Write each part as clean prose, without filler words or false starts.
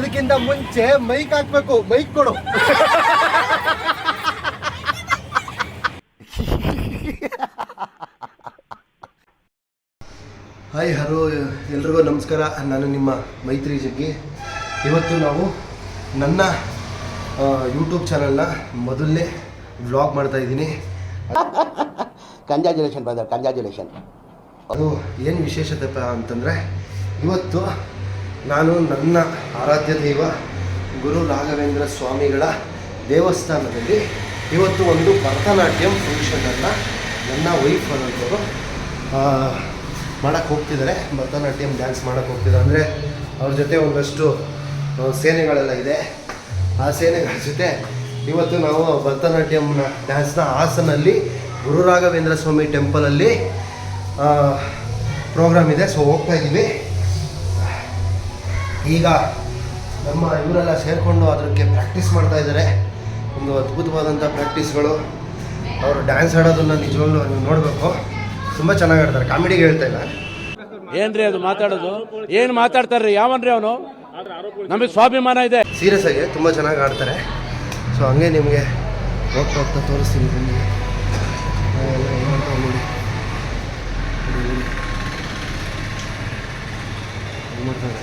ಅದಕ್ಕಿಂತ ಮುಂಚೆ ಮೈಕ್ ಹಾಕ್ಬೇಕು. ಮೈಕ್ ಕೊಡು. ಹಾಯ್ ಹಲೋ ಎಲ್ರಿಗೂ ನಮಸ್ಕಾರ. ನಾನು ನಿಮ್ಮ ಮೈತ್ರಿ ಜಗ್ಗಿ. ಇವತ್ತು ನಾವು ನನ್ನ ಯೂಟ್ಯೂಬ್ ಚಾನಲ್ನ ಮೊದಲನೇ ವ್ಲಾಗ್ ಮಾಡ್ತಾ ಇದ್ದೀನಿ. Congratulation brother, congratulation. ಅದು ಏನು ವಿಶೇಷತೆ ಅಂತಂದರೆ, ಇವತ್ತು ನಾನು ನನ್ನ ಆರಾಧ್ಯ ದೈವ ಗುರು ರಾಘವೇಂದ್ರ ಸ್ವಾಮಿಗಳ ದೇವಸ್ಥಾನದಲ್ಲಿ ಇವತ್ತು ಒಂದು ಭರತನಾಟ್ಯಂ ಫಂಕ್ಷನನ್ನು ನನ್ನ ವೈಫ್ ಅನ್ನೋರು ಮಾಡೋಕ್ಕೆ ಹೋಗ್ತಿದ್ದಾರೆ. ಭರತನಾಟ್ಯಂ ಡ್ಯಾನ್ಸ್ ಮಾಡೋಕ್ಕೆ ಹೋಗ್ತಿದ್ದಾರೆ. ಅಂದರೆ ಅವ್ರ ಜೊತೆ ಒಂದಷ್ಟು ಸೇನೆಗಳೆಲ್ಲ ಇದೆ. ಆ ಸೇನೆಗಳ ಜೊತೆ ಇವತ್ತು ನಾವು ಭರತನಾಟ್ಯಂನ ಡ್ಯಾನ್ಸ್ನ ಹಾಸನಲ್ಲಿ ಗುರು ರಾಘವೇಂದ್ರ ಸ್ವಾಮಿ ಟೆಂಪಲಲ್ಲಿ ಪ್ರೋಗ್ರಾಮ್ ಇದೆ. ಸೊ ಹೋಗ್ತಾ ಇದ್ದೀವಿ. ಈಗ ನಮ್ಮ ಇವರೆಲ್ಲ ಸೇರಿಕೊಂಡು ಅದಕ್ಕೆ ಪ್ರಾಕ್ಟೀಸ್ ಮಾಡ್ತಾ ಇದ್ದಾರೆ. ಒಂದು ಅದ್ಭುತವಾದಂಥ ಪ್ರಾಕ್ಟೀಸ್ಗಳು. ಅವರು ಡ್ಯಾನ್ಸ್ ಆಡೋದನ್ನು ನಿಜವಾಗ್ಲೂ ನೀವು ನೋಡಬೇಕು. ತುಂಬ ಚೆನ್ನಾಗಿ ಆಡ್ತಾರೆ. ಕಾಮಿಡಿಗೆ ಹೇಳ್ತಾ ಇಲ್ಲ. ಏನ್ರಿ ಅದು ಮಾತಾಡೋದು? ಏನು ಮಾತಾಡ್ತಾರ್ರಿ? ಯಾವನ್ರಿ ಅವನು? ನಮಗೆ ಸ್ವಾಭಿಮಾನ ಇದೆ. ಸೀರಿಯಸ್ ಆಗಿ ತುಂಬ ಚೆನ್ನಾಗಿ ಆಡ್ತಾರೆ. ಸೊ ಹಂಗೆ ನಿಮಗೆ ಹೋಗ್ತಾ ಹೋಗ್ತಾ ತೋರಿಸ್ತೀನಿ. ನಿಮಗೆ ನೋಡಿ ಮಾಡ್ತಾರೆ.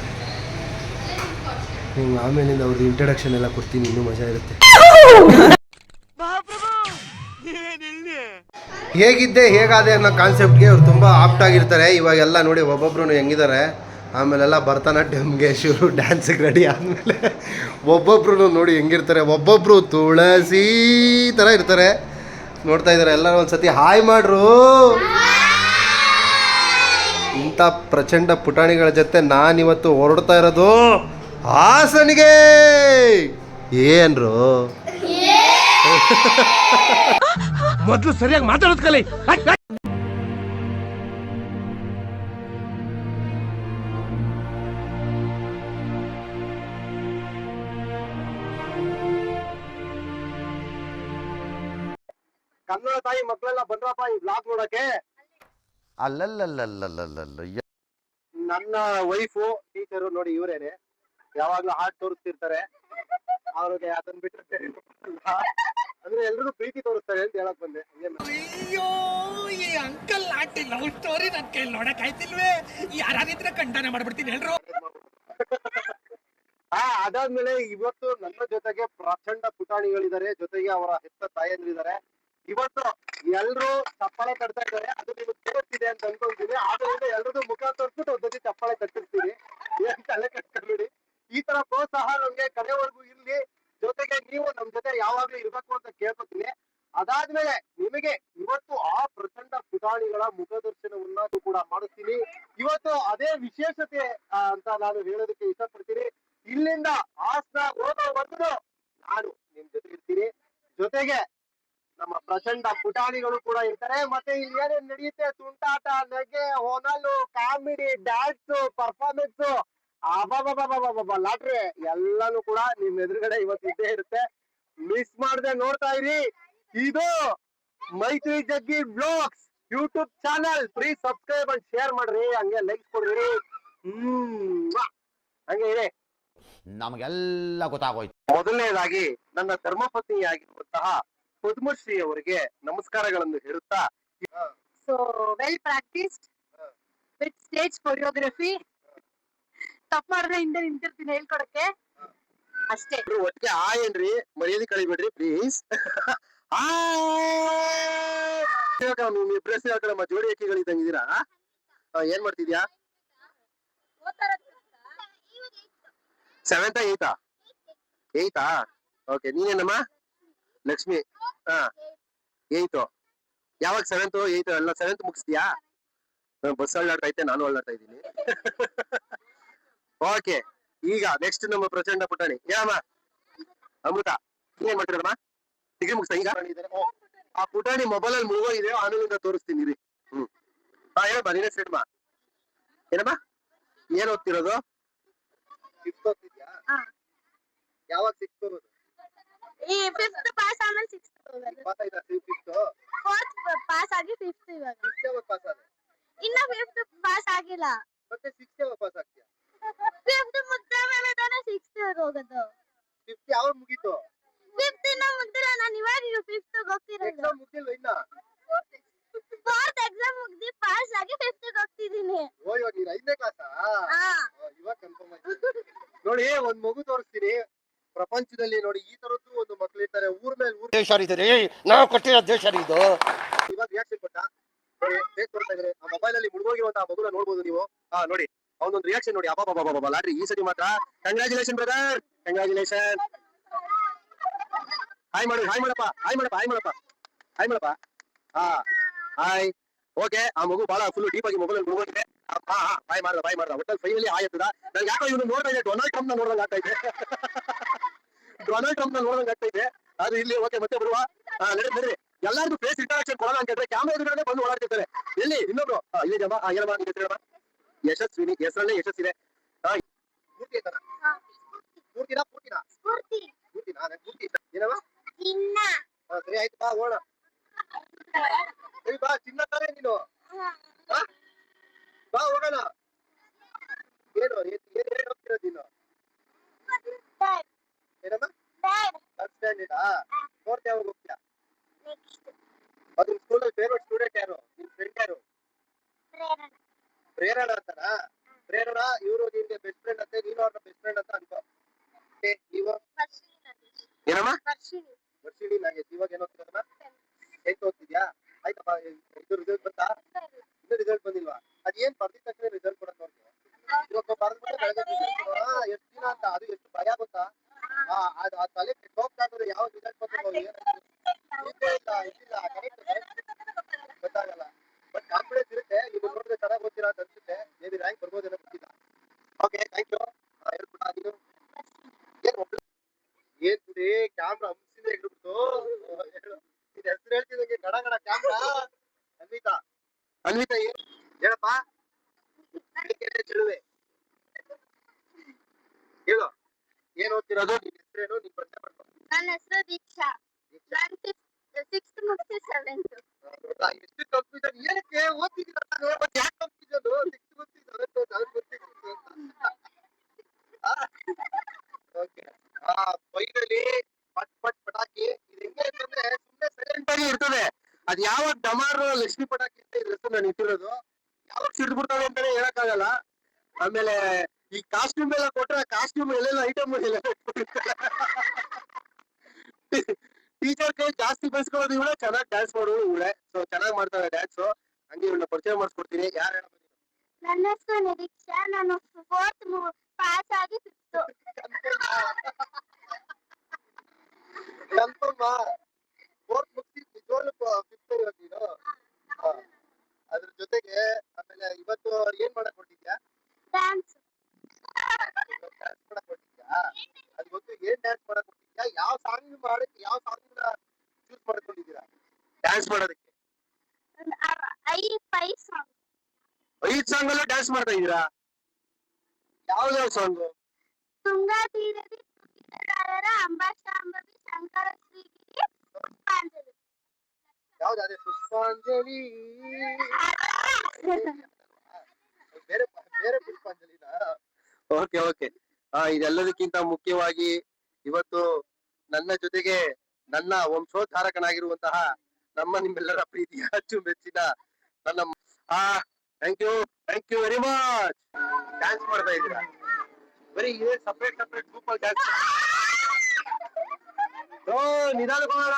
ನಿಮ್ಗೆ ಆಮೇಲಿಂದ ಅವ್ರದ್ದು ಇಂಟ್ರಡಕ್ಷನ್ ಎಲ್ಲ ಕೊಡ್ತೀನಿ. ಇನ್ನೂ ಮಜಾ ಇರುತ್ತೆ. ಹೇಗಿದ್ದೆ ಹೇಗಾದೆ ಅನ್ನೋ ಕಾನ್ಸೆಪ್ಟ್ಗೆ ಅವ್ರು ತುಂಬ ಆಪ್ಟ್ ಆಗಿರ್ತಾರೆ. ಇವಾಗೆಲ್ಲ ನೋಡಿ ಒಬ್ಬೊಬ್ರು ಹೆಂಗಿದ್ದಾರೆ. ಆಮೇಲೆಲ್ಲ ಭರತನಾಟ್ಯಮ್ಗೆ ಶುರು ಡ್ಯಾನ್ಸಿಗೆ ರೆಡಿ ಆದಮೇಲೆ ಒಬ್ಬೊಬ್ರು ನೋಡಿ ಹೆಂಗಿರ್ತಾರೆ. ಒಬ್ಬೊಬ್ಬರು ತುಳಸಿ ಥರ ಇರ್ತಾರೆ. ನೋಡ್ತಾ ಇದ್ದಾರೆ. ಎಲ್ಲರೂ ಒಂದು ಸತಿ ಹಾಯ್ ಮಾಡ್ರು. ಇಂಥ ಪ್ರಚಂಡ ಪುಟಾಣಿಗಳ ಜೊತೆ ನಾನಿವತ್ತು ಹೊರಡ್ತಾ ಇರೋದು ಹಾಸನಿಗೆ. ಏನ್ರು ಮೊದಲು ಸರಿಯಾಗಿ ಮಾತಾಡೋದು ಕಲಿ. ಕನ್ನಡ ತಾಯಿ ಮಕ್ಕಳೆಲ್ಲ ಬಂದ್ರಪ್ಪ ಈ ಬ್ಲಾಗ್ ನೋಡಕ್ಕೆ. ಅಲ್ಲಲ್ಲಲ್ಲಲ್ಲಲ್ಲಲ್ಲ, ನನ್ನ ವೈಫು ಟೀಚರು ನೋಡಿ ಇವರೇನೆ. ಯಾವಾಗ್ಲೂ ಹಾಡ್ ತೋರಿಸ್ತಿರ್ತಾರೆ. ಅವ್ರಿಗೆ ಅದನ್ನ ಬಿಟ್ಟರೆ ಅಂದ್ರೆ ಎಲ್ರಿಗೂ ಪ್ರೀತಿ ತೋರಿಸ್ತಾರೆ ಅಂತ ಹೇಳಕ್ ಬಂದೆ. ಅಯ್ಯೋ, ಈ ಅಂಕಲ್ ಆಂಟಿ ಲವ್ ಸ್ಟೋರಿ ನನ್ ಕೈಲಿ ನೋಡಕ್ ಆಯ್ತಿಲ್ವೇ? ಯಾರಿದ್ರೆ ಖಂಡನೆ ಮಾಡ್ಬಿಡ್ತೀನಿ ಎಲ್ರು. ಅದಾದ್ಮೇಲೆ ಇವತ್ತು ನನ್ನ ಜೊತೆಗೆ ಪ್ರಚಂಡ ಪುಟಾಣಿಗಳಿದ್ದಾರೆ. ಜೊತೆಗೆ ಅವರ ಹೆತ್ತ ತಾಯಂದ್ರಿದ್ದಾರೆ. ಇವತ್ತು ಎಲ್ರು ಚಪ್ಪಾಳೆ ತಡ್ತಾ ಇದ್ದಾರೆ. ಅದು ನಿಮ್ಗೆ ತೋರಿಸ್ತಿದೆ ಅಂತ ಅನ್ಕೊಂತೀನಿ. ಆದ್ರಿಂದ ಎಲ್ರದ್ದು ಮುಖ ತೋರಿಸ್ಬಿಟ್ಟು ಒಂದ್ಸತಿ ಚಪ್ಪಾಳೆ ತಟ್ಟಿರ್ತೀನಿ. ಏನ್ ತಲೆ ಕಟ್ಕೊಂಡ್ಬಿಡಿ. ಈ ತರ ಪ್ರೋತ್ಸಾಹ ನಮ್ಗೆ ಕಡೆವರೆಗೂ ಇರ್ಲಿ. ಜೊತೆಗೆ ನೀವು ನಮ್ ಜೊತೆ ಯಾವಾಗ್ಲೂ ಇರ್ಬೇಕು ಅಂತ ಕೇಳ್ಕೊತೀನಿ. ಅದಾದ್ಮೇಲೆ ನಿಮಗೆ ಇವತ್ತು ಆ ಪ್ರಚಂಡ ಪುಟಾಣಿಗಳ ಮುಖದರ್ಶನವನ್ನ ಕೂಡ ಮಾಡಿಸ್ತೀನಿ. ಇವತ್ತು ಅದೇ ವಿಶೇಷತೆ ಅಂತ ನಾನು ಹೇಳೋದಕ್ಕೆ ಇಷ್ಟಪಡ್ತೀನಿ. ಇಲ್ಲಿಂದ ಹಾಸನ ಹೋಗೋವರೆಗೂ ನಾನು ನಿಮ್ ಜೊತೆ ಇರ್ತೀನಿ. ಜೊತೆಗೆ ನಮ್ಮ ಪ್ರಚಂಡ ಪುಟಾಣಿಗಳು ಕೂಡ ಇರ್ತಾರೆ. ಮತ್ತೆ ಇಲ್ಲಿ ಏನೇನ್ ನಡೆಯುತ್ತೆ, ತುಂಟಾಟ, ನಗೆ, ಹೊನಲು, ಕಾಮಿಡಿ, ಡ್ಯಾನ್ಸ್, ಪರ್ಫಾರ್ಮೆನ್ಸ್, ಲಾಟ್ರಿ ಎಲ್ಲಾನು ಕೂಡ ನಿಮ್ ಎದುರುಗಡೆ ಇವತ್ತು ಇದ್ದೇ ಇರುತ್ತೆ. ಮಿಸ್ ಮಾಡದೆ ನೋಡ್ತಾ ಇರಿ. ಇದು ಮೈತ್ರಿ ಜಗ್ಗಿ vlogs YouTube channel. Please subscribe and share ಮಾಡ್ರಿ. ಹಂಗೆ ಲೈಕ್ಸ್ ಕೊಡ್ರಿ. ಹಂಗೆ ಇದೆ. ನಮಗೆಲ್ಲ ಗೊತ್ತಾಗೋಯ್ತು. ಮೊದಲನೇದಾಗಿ ನನ್ನ ಧರ್ಮಪತ್ನಿಯಾಗಿರುವಂತಹ ಪದ್ಮಶ್ರೀ ಅವರಿಗೆ ನಮಸ್ಕಾರಗಳನ್ನು ಹೇಳುತ್ತಾ, so well practised with stage choreography. ತಪ್ಪು ಮಾಡಿದ್ರೆ ಹಿಂದೆ ನಿಂತಿರ್ತೀನಿ ಹೇಳ್ಕೊಡಕ್ಕೆ ಅಷ್ಟೇ. ಒಟ್ಟಿಗೆ ಏನ್ರಿ ಮರ್ಯಾದೆ ಕಳಿಬೇಡ್ರಿ ಪ್ಲೀಸ್. ನಿಮ್ಮ ಜೋಡಿ ಅಕ್ಕಿಗಳಿದ್ದಂಗಿದ್ದೀರಾ. ಏನ್ ಮಾಡ್ತಿದ್ಯಾ? 7th 8th okay. ನೀನೇನಮ್ಮ? Lakshmi. 8th. ಯಾವಾಗ 7th 8th ಎಲ್ಲ 7th ಮುಗಿಸ್ತೀಯಾ? ಬಸ್ ಅಳ್ಳಾಡ್ತಾ ಐತೆ, ನಾನು ಅಳ್ಳಾಡ್ತಾ ಇದ್ದೀನಿ. ಓಕೆ, ಈಗ ನೆಕ್ಸ್ಟ್ ನಮ್ಮ ಪ್ರಚಂಡ ಪುಟಾಣಿ ಏನಮ್ಮ? ಅಮೃತ. ಏನ್ ಮಾಡ್ತಿರಮ್ಮ? ಡಿಗ್ರಿ ಮುಗಿಸ್ತಾ ಈಗ? ಆ ಪುಟಾಣಿ ಮೊಬೈಲ್ ಅಲ್ಲಿ ಮುಗೋಗಿದೆ. ಆಮೇಲಿಂದ ತೋರಿಸ್ತೀನಿ ರೀ. ಏನಮ್ಮ ನೀನೇ ಸೇಡ್ಮ? ಏನಮ್ಮ ಏನ್ ಓದ್ತಿರೋದು? 5th ಓದ್ತಿದ್ಯಾ? ಯಾವಾಗ 6th ಹೋಗೋದು? ಈ 5th ಪಾಸ್ ಆದ್ಮೇಲೆ 6th ಹೋಗೋದು. ಪಾಸ್ ಆಯ್ತಾ? 5th 4th ಪಾಸ್ ಆಗಿ 5th ಇವಾಗ. 6th ಯಾವಾಗ ಪಾಸ್ ಆದ? ಇನ್ನ 5th ಪಾಸ್ ಆಗಿಲ್ಲ. ಮತ್ತೆ 6th ಯಾವಾಗ ಪಾಸ್ ಆಗ್ತೀಯಾ? 5th ಮುಗ್ದ ಮೇಲೆ ತಾನೇ ಸಿಕ್ಸ್ತ್ ಹೋಗೋದು. ಫಿಫ್ತ್ ಯಾವಾಗ ಮುಗೀತು? ಫಿಫ್ತ್ ಇನ್ನ ಮುಗ್ದಿಲ್ಲ, ನಾನು ಇವಾಗ ಫಿಫ್ತ್ ಹೋಗ್ತಿರೋದು. ಎಕ್ಸಾಮ್ ಮುಗ್ದಿಲ್ವ ಇನ್ನ? ಫೋರ್ತ್ ಎಕ್ಸಾಮ್ ಮುಗ್ದಿ ಪಾಸ್ ಆಗಿ ಫಿಫ್ತ್ ಹೋಗ್ತಿದೀನಿ. ಓ ಇವಾಗ ನೀನ್ 5ನೇ ಕ್ಲಾಸಾ? ಇವಾಗ ಕನ್ಫರ್ಮ್ ಆಯ್ತು. ನೋಡಿ ಒಂದ್ ಮಗು ತೋರಿಸ್ತೀನಿ. ಪ್ರಪಂಚದಲ್ಲಿ ನೋಡಿ ಈ ತರದ್ದು ಒಂದು ಮಕ್ಳು ಇರ್ತಾರೆ, ಊರ್ ಮೇಲೆ ಊರ್ ದೇಶ ರೀ, ನಾವು ಕಟ್ಟಿರೋ ದೇಶ ಇದು. ಇವಾಗ ರಿಯಾಕ್ಷನ್ ಕೊಟ್ಟ ನೋಡಿ, ಫೇಸ್ ತೋರಿಸ್ತಾ ಇದ್ರೆ ಆ ಮೊಬೈಲ್ ಅಲ್ಲಿ ಮುಳುಗೋಗಿರುವಂತಹ ಮಗುನ ನೋಡ್ಬೋದು ನೀವು. ನೋಡಿ ಅವನೊಂದು ರಿಯಾಕ್ಷನ್ ನೋಡಿ, ಅಬ್ಬಾ ಲಾಟ್ರಿ ಈ ಸತಿ ಮಾತ್ರ. Congratulation brother, congratulation. ಹಾಯ್ ಮಾಡು, ಹಾಯ್ ಮಾಡಪ್ಪ, ಹಾಯ್ ಮಾಡಪ್ಪ, ಹಾಯ್ ಮಾಡಪ್ಪ, ಹಾಯ್ ಮಾಡಪ್ಪ. ಹಾಯ್. ಓಕೆ, ಆ ಮಗು ಬಹಳ ಫುಲ್ ಡೀಪ್ ಆಗಿ ಮೊಬೈಲ್ ಮುಳುಗೋಗಿದೆ. ಬಾಯ್ ಮಾಡ್ದ ಒಟ್ಟಲ್ಲಿ ಫೈನಲಿ ಆಯ್ತದ. ನಂಗೆ ಯಾಕೋ ಇವನು ನೋಡ್ತಾ ಇದೆ, ಡೊನಾಲ್ಡ್ ಟ್ರಂಪ್ ನ ನೋಡ್ದಂಗೆ ಆಗ್ತಾ ಇದೆ. ಡೊನಾಲ್ಡ್ ಟ್ರಂಪ್ ನ ನೋಡ್ದಂಗೆ ಆಗ್ತಾ ಇದೆ. ಅದು ಇಲ್ಲಿ ಓಕೆ, ಮತ್ತೆ ಬರುವ. ನಡ್ರಿ ಎಲ್ಲಾರ್ದು ಫೇಸ್ ಇಂಟರಾಕ್ಷನ್ ಕೊಡೋಣ ಅಂತ ಹೇಳಿದ್ರೆ ಕ್ಯಾಮ್ರಾ ಎದುರುಗಡೆ ಬಂದು ಓಡಾಡ್ತಿರ್ತಾರೆ. ಎಲ್ಲಿ ಇನ್ನೊಬ್ರು ಇಲ್ಲಿ ಜಮ್ಮ ಏನಮ್ಮ ಹೇಳಮ್ಮ? ಯಶಸ್ವಿನಿ, ಹೆಸರಲ್ಲೇ ಯಶಸ್ಸಿದೆ. ಪೂರ್ತಿ ಆಯ್ತಾರ? ಪೂರ್ತಿನಾ ಪೂರ್ತಿನಾ ಪೂರ್ತಿನಾ? ಪೂರ್ತಿ ಏನಮ್ಮ? ಸರಿ ಆಯ್ತು, ಬಾ ಹೋಗೋಣ. ಸರಿ ಬಾ, ಚಿನ್ನ ತಾರೆ ನೀನು. ಬಾ ಹೋಗೋಣ. ಏನು ಏನ್ ಹೋಗ್ತಿರೋದು ನೀನು? ಏನಮ್ಮ? First standard. ಫೋರ್ತ್ ಯಾವಾಗ ಹೋಗ್ತೀಯಾ? ಅದು ಸ್ಕೂಲಲ್ಲಿ ಫೇವರೇಟ್ ಸ್ಟೂಡೆಂಟ್ ಯಾರು? ನಿನ್ ಫ್ರೆಂಡ್ ಯಾರು? ಪ್ರೇರಣಾ ಅಂತಾನ? ಪ್ರೇರಣಾ ಇವರು ನಿನ್ಗೆ ಬೆಸ್ಟ್ ಫ್ರೆಂಡ್ ಅಂತೆ, ನೀನು ಅವ್ರನ್ನ ಬೆಸ್ಟ್ ಫ್ರೆಂಡ್ ಅಂತ ಅನ್ಕೋ. ನೀವು ಏನಮ್ಮ? ವರ್ಷಿಣಿ ನಾಗೇಶ್. ಇವಾಗ ಏನು ಹೋಗ್ತಿರೋದಮ್ಮ? 8th ಓದ್ತಿದ್ಯಾ? ಆಯ್ತಪ್ಪ. ಇದು ರಿಸಲ್ಟ್ ಬಂತಾ? ಇನ್ನೂ ರಿಸಲ್ಟ್ ಬಂದಿಲ್ವಾ? ಅದೇನ್ ಬರ್ದಿದ ತಕ್ಷಣ ರಿಸಲ್ಟ್ ಕೊಡಕ್ ನೋಡ್ತೀವಿ. ಇವಾಗ ಬರ್ದ್ಬಿಟ್ಟು ಎಷ್ಟು ದಿನ ಅಂತ, ಅದು ಎಷ್ಟು ಭಯ ಗೊತ್ತಾ? ಆ ತಲೆ ಹೋಗ್ತಾದ್ರೆ ಯಾವ ರಿಸಲ್ಟ್ ಬಂದಿಲ್ಲ ಕರೆಕ್ಟ್ ಗೊತ್ತಾಗಲ್ಲ. ಬಟ್ ಕಾನ್ಫಿಡೆನ್ಸ್ ಇರುತ್ತೆ. ನೀವು ನೋಡಿದ್ರೆ ಚೆನ್ನಾಗಿ ಓದ್ತೀರಾ ಅಂತ ಅನ್ಸುತ್ತೆ. ಮೇಬಿ ರ್ಯಾಂಕ್ ಬರ್ಬೋದೇನೋ ಗೊತ್ತಿಲ್ಲ. Okay, thank you. ಹೇಳ್ಬಿಟ್ಟ ನೀನು ಏನ್ ಬಿಡಿ, ಕ್ಯಾಮ್ರಾ ಹಂಸಿಂದ ಹಿಡಿದ್ಬಿಟ್ಟು ನಿನ್ ಹೆಸರು ಹೇಳ್ತಿದಂಗೆ ಗಡ ಕ್ಯಾಮ್ರಾ. ಅನ್ವಿತಾ ಹೇಳಪ್ಪ. ಚೆಲುವೆ ಹೇಳು, ಏನ್ ಓದ್ತಿರೋದು? ನಿನ್ ಹೆಸರೇನು? ನಿನ್ ಪರಿಚಯ ಮಾಡ್ಕೊ. ನನ್ನ ಹೆಸರು ದೀಕ್ಷಾ. ನಾನು ಸಿಕ್ಸ್ತ್ ಮುಗಿಸಿ ಸೆವೆಂತ್. ಎಷ್ಟು ಕನ್ಫ್ಯೂಷನ್ ಏನಕ್ಕೆ ಓದ್ತಿದ್ದೀರಾ? ಯಾಕೆ ಕನ್ಫ್ಯೂಷನ್? ಸಿಕ್ಸ್ತ್ ಮುಗಿಸಿ ಸೆವೆಂತ್ ಓಕೆ. ಫೈನಲಿ ಪಟ್ ಪಟಾಕಿ. ಇದು ಹೆಂಗೆ ಅಂತಂದ್ರೆ ಸುಮ್ಮನೆ ಸೈಲೆಂಟ್ ಆಗಿ ಇರ್ತದೆ. ಅದ್ ಯಾವಾಗ ಡಮಾರ್ ಲಕ್ಷ್ಮಿ ಪಟಾಕಿ ಅಂತ ಇದ್ರ ಹೆಸರು ನಾನು ಇಟ್ಟಿರೋದು. ಯಾವಾಗ ಸಿಡ್ಬಿಡ್ತಾವೆ ಅಂತಾನೆ ಹೇಳಕ್ಕಾಗಲ್ಲ. ಆಮೇಲೆ ಈ ಕಾಸ್ಟ್ಯೂಮ್ ಎಲ್ಲ ಕೊಟ್ರೆ ಕಾಸ್ಟ್ಯೂಮ್ ಎಲ್ಲೆಲ್ಲ ಐಟಮ್ ಇಲ್ಲ. ಟೀಚರ್ ಕೈ ಜಾಸ್ತಿ ಬಯಸ್ಕೊಳ್ಳೋದು ಇವಳೆ, ಚೆನ್ನಾಗಿ ಡ್ಯಾನ್ಸ್ ಮಾಡೋದು ಇವಳೆ. ಸೊ ಚೆನ್ನಾಗಿ ಮಾಡ್ತಾಳೆ ಡ್ಯಾನ್ಸ್. ಹಂಗೆ ಇವಳನ್ನ ಪರಿಚಯ ಮಾಡಿಸ್ಕೊಡ್ತೀನಿ. ಯಾರು ಹೇಳ? ನನ್ನ ಹೆಸರು ನಿರೀಕ್ಷಾ. ನಾನು ಫೋರ್ತ್ ಪಾಸ್ ಆಗಿ ಫಿಫ್ತ್. ಕನ್ಫರ್ಮ್ ಫೋರ್ತ್ ಮುಗಿಸಿ ನಿಜವಾಗ್ಲೂ ಫಿಫ್ತ್ ಇರೋದು ನೀನು. ಅದ್ರ ಜೊತೆಗೆ ಆಮೇಲೆ ಇವತ್ತು ಏನ್ ಮಾಡಕ್ ಕೊಟ್ಟಿದ್ಯಾ? ಡ್ಯಾನ್ಸ್ ಮಾಡಕ್ ಕೊಟ್ಟಿದ್ಯಾ? ಅದ್ ಗೊತ್ತು. ಏನ್ ಡ್ಯಾನ್ಸ್ ಮಾಡಕ್ ಕೊಟ್ಟಿದ್ಯಾ? ಯಾವ ಸಾಂಗ್ ಮಾಡಕ್, ಯಾವ ಸಾಂಗ್ ಚೂಸ್ ಮಾಡ್ಕೊಂಡಿದ್ದೀರಾ ಡ್ಯಾನ್ಸ್ ಮಾಡೋದಕ್ಕೆ? 5 ಸಾಂಗ್. 5 ಸಾಂಗ್ ಅಲ್ಲೂ ಡ್ಯಾನ್ಸ್ ಮಾಡ್ತಾ ಇದೀರಾ? ಯಾವ್ಯಾವ ಸಾಂಗು? ತುಂಗಾ ತೀರದಿ ತುಟಿಗಾರರ ಅಂಬಾಶಾಂಬವಿ ಶಂಕರ ಶ್ರೀಗಿರಿ ಪುಷ್ಪಾಂಜಲಿ. ಯಾವ್ದು? ಅದೇ ಪುಷ್ಪಾಂಜಲಿ. ಬೇರೆ ಬೇರೆ ಪುಷ್ಪಾಂಜಲಿನಾ? Okay okay. ಇದೆಲ್ಲದಕ್ಕಿಂತ ಮುಖ್ಯವಾಗಿ ಇವತ್ತು ನನ್ನ ಜೊತೆಗೆ ನನ್ನ ವಂಶೋದ್ಧಾರಕನಾಗಿರುವಂತಹ ನಿಮ್ಮೆಲ್ಲರ ಪ್ರೀತಿಯ ಅಚ್ಚುಮೆಚ್ಚಿನ ನನ್ನ thank you very much. Dance ಮಾಡ್ತಾ ಇದ್ದೀರಾ? ಬರೀ ಇದೇ ಸಪ್ರೇಟ್ ಗ್ರೂಪ್ ಅಲ್ಲಿ ಡ್ಯಾನ್ಸ್. ನಿಧಾನಕ್ಕೆ ಹೋಗೋಣ.